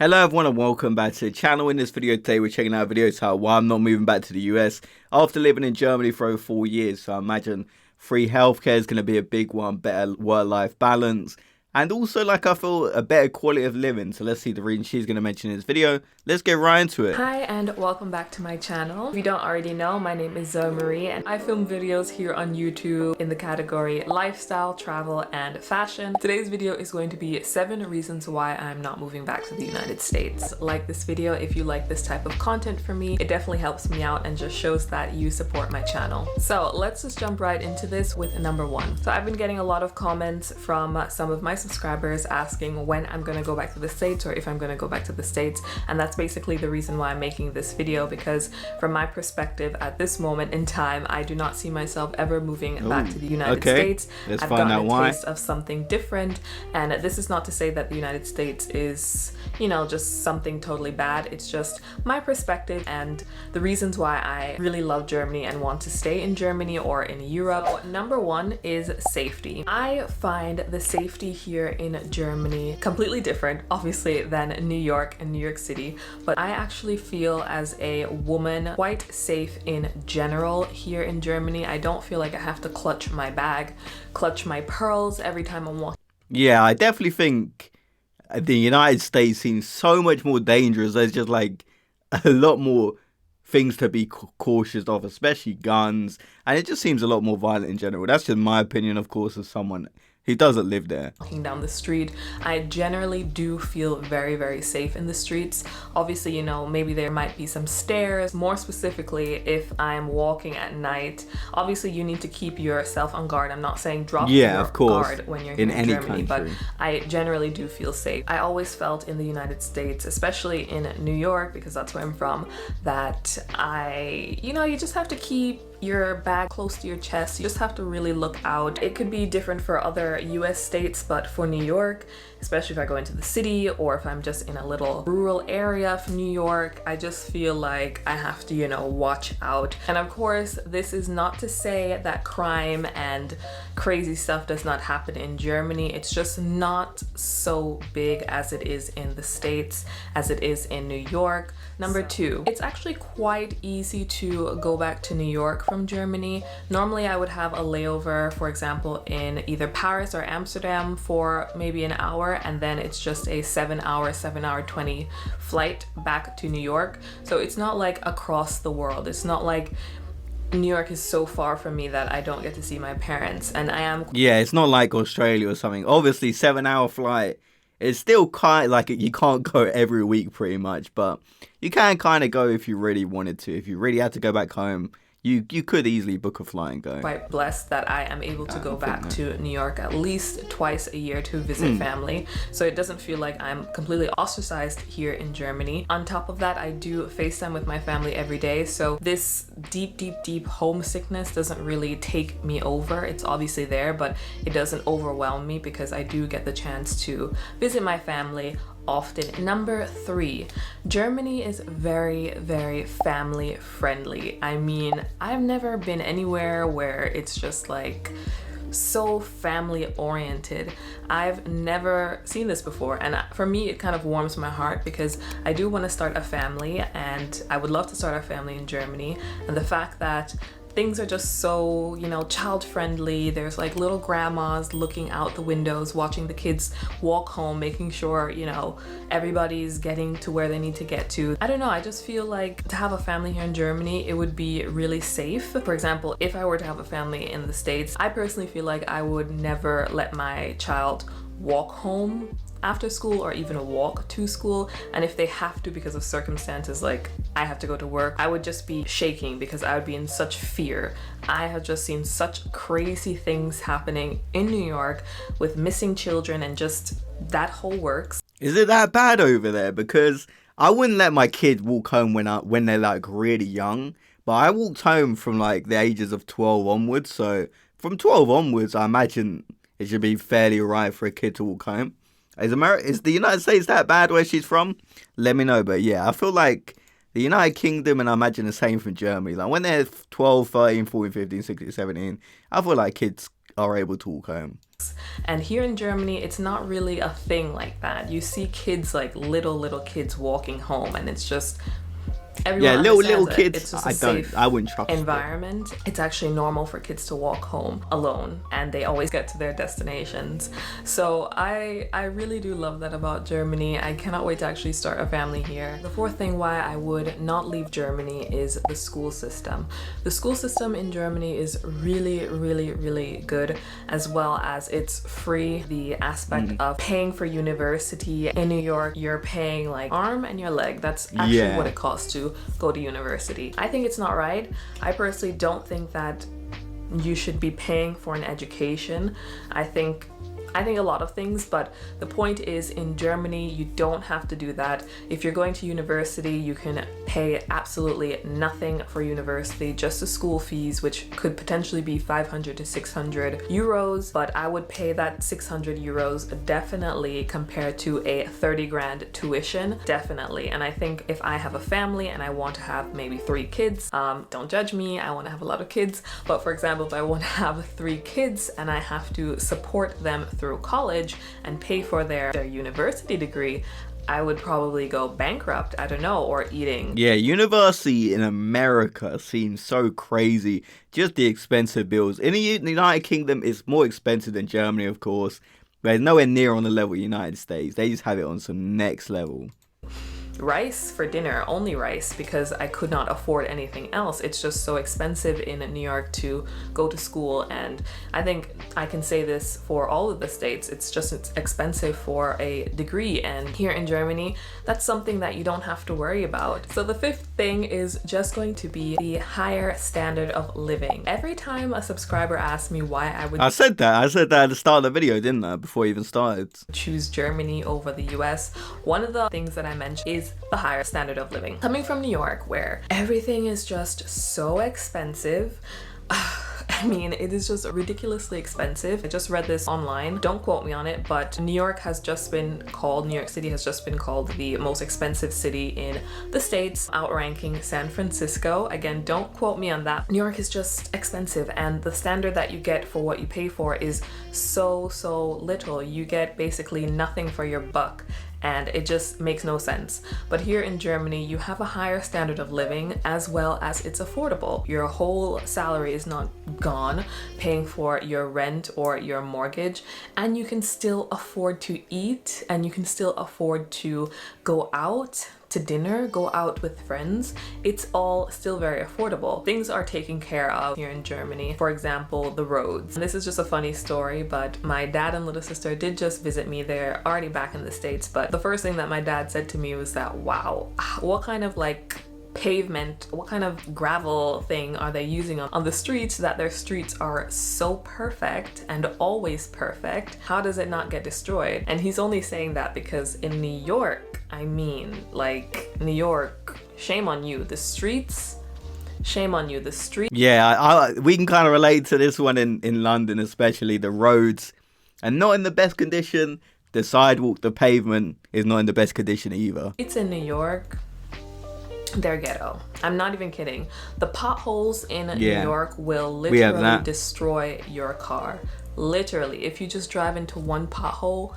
Hello everyone and welcome back to the channel. In this video today we're checking out videos how why I'm not moving back to the US after living in Germany for over 4 years. So I imagine free healthcare is going to be a big one, better work-life balance, and also like I feel a better quality of living. So let's see the reason she's going to mention in this video. Let's get right into it. Hi and welcome back to my channel. If you don't already know, my name is Zoe Marie and I film videos here on YouTube in the category lifestyle, travel, and fashion. Today's video is going to be 7 reasons why I'm not moving back to the United States. Like this video if you like this type of content from me. It definitely helps me out and just shows that you support my channel. So let's just jump right into this with number 1. So I've been getting a lot of comments from some of my subscribers asking when I'm going to go back to the States or if I'm going to go back to the States, and that's basically the reason why I'm making this video, because from my perspective at this moment in time I do not see myself ever moving back to the United States. Let's I've find gotten out a why. taste of something different, and this is not to say that the United States is, you know, just something totally bad. It's just my perspective and the reasons why I really love Germany and want to stay in Germany or in Europe. Number 1 is safety. I find the safety here in Germany completely different, obviously, than New York and New York City, but I actually feel as a woman quite safe in general here in Germany. I don't feel like I have to clutch my bag, clutch my pearls every time I'm walking. Yeah, I definitely think the United States seems so much more dangerous. There's just like a lot more things to be cautious of, especially guns, and it just seems a lot more violent in general. That's just my opinion, of course, as someone who doesn't live there. Walking down the street, I generally do feel very, very safe in the streets. Obviously, you know, maybe there might be some stairs. More specifically, if I'm walking at night, obviously you need to keep yourself on guard. I'm not saying drop your of course, guard when you're in here in any Germany, country. but I generally do feel safe. I always felt in the United States, especially in New York, because that's where I'm from, that you just have to keep your bag close to your chest. You just have to really look out. It could be different for other US states, but for New York, especially if I go into the city or if I'm just in a little rural area of New York, I just feel like I have to, watch out. And of course, this is not to say that crime and crazy stuff does not happen in Germany. It's just not so big as it is in the States, as it is in New York. Number 2, it's actually quite easy to go back to New York from Germany. Normally I would have a layover, for example, in either Paris or Amsterdam for maybe an hour, and then it's just a 7 hour 20 flight back to New York. So it's not like across the world. It's not like New York is so far from me that I don't get to see my parents, and I am... Yeah, it's not like Australia or something. Obviously, 7-hour flight. It's still kind of like you can't go every week pretty much, but you can kind of go if you really wanted to. If you really had to go back home, you could easily book a flight and go. Quite blessed that I am able to go back to New York at least twice a year to visit family. So it doesn't feel like I'm completely ostracized here in Germany. On top of that, I do FaceTime with my family every day. So this deep homesickness doesn't really take me over. It's obviously there, but it doesn't overwhelm me because I do get the chance to visit my family often. Number 3, Germany is very, very family friendly. I mean, I've never been anywhere where it's just like so family oriented. I've never seen this before, and for me it kind of warms my heart because I do want to start a family, and I would love to start a family in Germany. And the fact that things are just so, child friendly. There's like little grandmas looking out the windows, watching the kids walk home, making sure, everybody's getting to where they need to get to. I don't know, I just feel like to have a family here in Germany, it would be really safe. For example, if I were to have a family in the States, I personally feel like I would never let my child walk home after school or even walk to school, and if they have to because of circumstances like I have to go to work, I would just be shaking because I would be in such fear. I have just seen such crazy things happening in New York with missing children and just that whole works. Is it that bad over there? Because I wouldn't let my kids walk home when they're like really young, but I walked home from like the ages of 12 onwards, so from 12 onwards I imagine it should be fairly alright for a kid to walk home. Is the United States that bad where she's from? Let me know. But yeah, I feel like the United Kingdom, and I imagine the same for Germany, like when they're 12, 13, 14, 15, 16, 17, I feel like kids are able to walk home. And here in Germany, it's not really a thing like that. You see kids, like little kids walking home, and it's just everyone little understands kids. it's just a safe I wouldn't trust environment. It's actually normal for kids to walk home alone, and they always get to their destinations. So I really do love that about Germany. I cannot wait to actually start a family here. The fourth thing why I would not leave Germany is the school system. The school system in Germany is really good, as well as it's free. The aspect of paying for university in New York, you're paying like arm and your leg. That's actually what it costs to go to university. I think it's not right. I personally don't think that you should be paying for an education. I think a lot of things, but the point is, in Germany, you don't have to do that. If you're going to university, you can pay absolutely nothing for university, just the school fees, which could potentially be 500 to 600 euros, but I would pay that 600 euros definitely compared to a 30 grand tuition, definitely. And I think if I have a family and I want to have maybe 3 kids, don't judge me, I want to have a lot of kids, but for example, if I want to have 3 kids and I have to support them through college and pay for their university degree, I would probably go bankrupt, I don't know, or eating. Yeah, university in America seems so crazy. Just the expensive bills. In the United Kingdom, it's more expensive than Germany, of course, but it's nowhere near on the level of the United States. They just have it on some next level. Rice for dinner, only rice, because I could not afford anything else. It's just so expensive in New York to go to school, and I think I can say this for all of the states. It's expensive for a degree, and here in Germany, that's something that you don't have to worry about. So the fifth thing is just going to be the higher standard of living. Every time a subscriber asks me why I would I said that at the start of the video, didn't I, before I even started? Choose Germany over the US, one of the things that I mentioned is the higher standard of living. Coming from New York, where everything is just so expensive, I mean, it is just ridiculously expensive. I just read this online. Don't quote me on it, but New York City has just been called the most expensive city in the States, outranking San Francisco. Again, don't quote me on that. New York is just expensive, and the standard that you get for what you pay for is so little. You get basically nothing for your buck, and it just makes no sense. But here in Germany, you have a higher standard of living, as well as it's affordable. Your whole salary is not gone paying for your rent or your mortgage, and you can still afford to eat, and you can still afford to go out to dinner, go out with friends. It's all still very affordable. Things are taken care of here in Germany. For example, the roads. This is just a funny story, but my dad and little sister did just visit me. They're already back in the States, but the first thing that my dad said to me was that, wow, what kind of pavement, what kind of gravel thing are they using on the streets, that their streets are so perfect and always perfect? How does it not get destroyed? And he's only saying that because in New York, I mean, New York, shame on you. The streets, shame on you. The street. Yeah, we can kind of relate to this one in London, especially the roads, and not in the best condition. The sidewalk, the pavement is not in the best condition either. It's in New York. They're ghetto. I'm not even kidding. The potholes in New York will literally destroy your car. Literally, if you just drive into one pothole,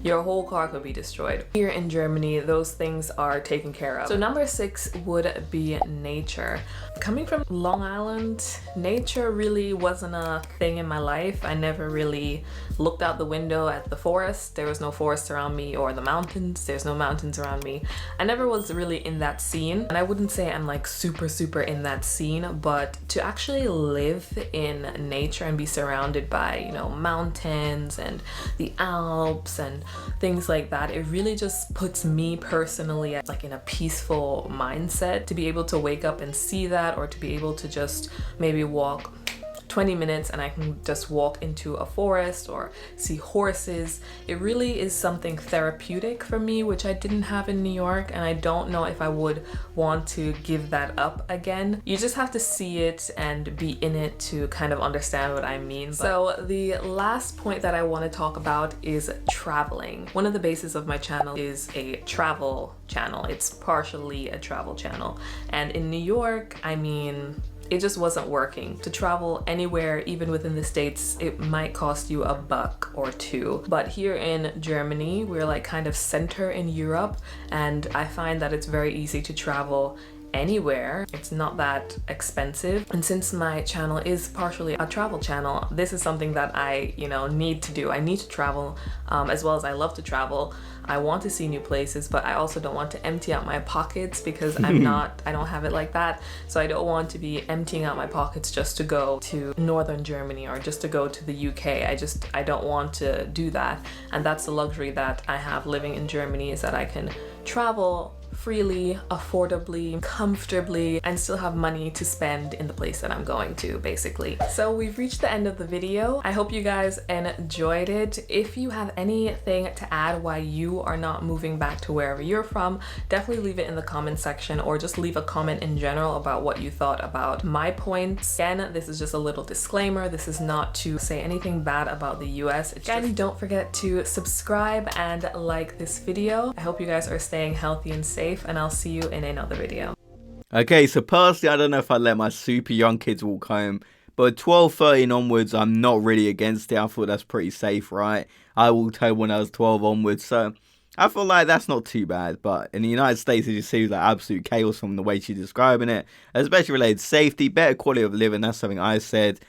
your whole car could be destroyed. Here in Germany, those things are taken care of. So number 6 would be nature. Coming from Long Island, nature really wasn't a thing in my life. I never really looked out the window at the forest. There was no forest around me, or the mountains. There's no mountains around me. I never was really in that scene. And I wouldn't say I'm super in that scene, but to actually live in nature and be surrounded by, mountains and the Alps and things like that, it really just puts me personally in a peaceful mindset to be able to wake up and see that, or to be able to just maybe walk 20 minutes and I can just walk into a forest or see horses. It really is something therapeutic for me, which I didn't have in New York, and I don't know if I would want to give that up again. You just have to see it and be in it to kind of understand what I mean. So the last point that I want to talk about is traveling. One of the bases of my channel is a travel channel. It's partially a travel channel. And in New York, I mean, it just wasn't working. To travel anywhere, even within the States, it might cost you $1 or $2. But here in Germany, we're like kind of center in Europe, and I find that it's very easy to travel anywhere. It's not that expensive. And since my channel is partially a travel channel, this is something that I, need to do. I need to travel, as well as I love to travel. I want to see new places, but I also don't want to empty out my pockets because I don't have it like that. So I don't want to be emptying out my pockets just to go to northern Germany or just to go to the UK. I don't want to do that. And that's the luxury that I have living in Germany, is that I can travel freely, affordably, comfortably, and still have money to spend in the place that I'm going to, basically. So we've reached the end of the video. I hope you guys enjoyed it. If you have anything to add why you are not moving back to wherever you're from, definitely leave it in the comment section, or just leave a comment in general about what you thought about my points. Again, this is just a little disclaimer. This is not to say anything bad about the US. Again, don't forget to subscribe and like this video. I hope you guys are staying healthy and safe, and I'll see you in another video. Okay, so personally, I don't know if I'd let my super young kids walk home, but 12, 13 onwards, I'm not really against it. I thought that's pretty safe, right? I walked home when I was 12 onwards, so I feel like that's not too bad. But in the United States, it just seems like absolute chaos from the way she's describing it, especially related to safety, better quality of living. That's something I said.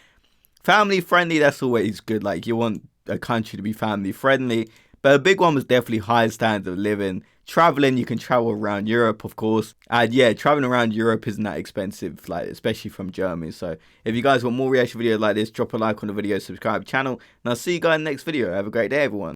Family friendly, that's always good. Like, you want a country to be family friendly. But a big one was definitely high standard of living. Traveling, you can travel around Europe, of course. And yeah, traveling around Europe isn't that expensive, like, especially from Germany. So if you guys want more reaction videos like this, drop a like on the video, subscribe to the channel, and I'll see you guys in the next video. Have a great day, everyone.